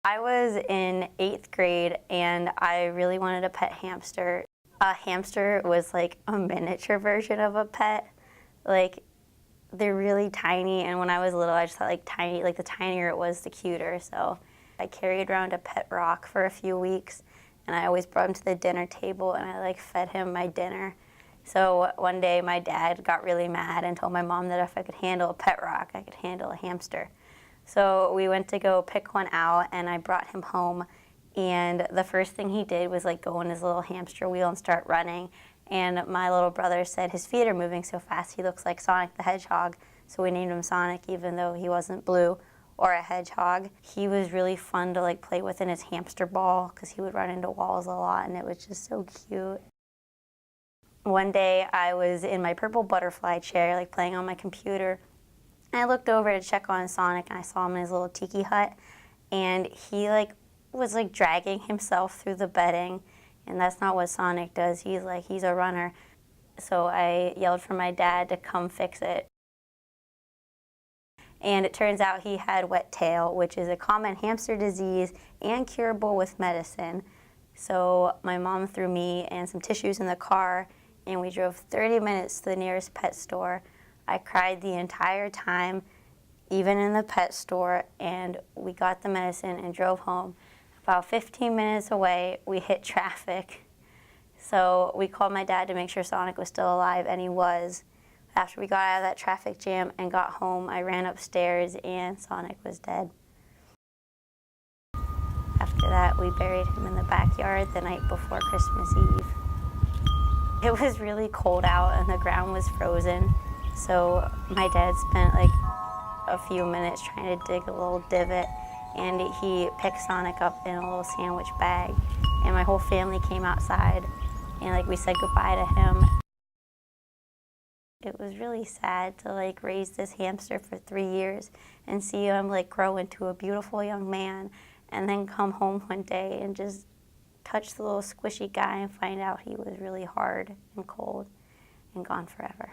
I was in 8th grade and I really wanted a pet hamster. A hamster was like a miniature version of a pet. Like, they're really tiny, and when I was little I just thought like tiny, like the tinier it was the cuter. So I carried around a pet rock for a few weeks, and I always brought him to the dinner table and I like fed him my dinner. So one day my dad got really mad and told my mom that if I could handle a pet rock, I could handle a hamster. So we went to go pick one out and I brought him home, and the first thing he did was like go on his little hamster wheel and start running. And my little brother said his feet are moving so fast he looks like Sonic the Hedgehog, so we named him Sonic even though he wasn't blue or a hedgehog. He was really fun to like play with in his hamster ball because he would run into walls a lot and it was just so cute. One day I was in my purple butterfly chair like playing on my computer, and I looked over to check on Sonic and I saw him in his little tiki hut, and he like was like dragging himself through the bedding, and that's not what Sonic does. He's a runner. So I yelled for my dad to come fix it. And it turns out he had wet tail, which is a common hamster disease and curable with medicine. So my mom threw me and some tissues in the car, and we drove 30 minutes to the nearest pet store. I cried the entire time, even in the pet store, and we got the medicine and drove home. About 15 minutes away, we hit traffic. So we called my dad to make sure Sonic was still alive, and he was. After we got out of that traffic jam and got home, I ran upstairs and Sonic was dead. After that, we buried him in the backyard the night before Christmas Eve. It was really cold out and the ground was frozen, so my dad spent like a few minutes trying to dig a little divot, and he picked Sonic up in a little sandwich bag, and my whole family came outside and like we said goodbye to him. It was really sad to like raise this hamster for 3 years and see him like grow into a beautiful young man, and then come home one day and just touch the little squishy guy and find out he was really hard and cold and gone forever.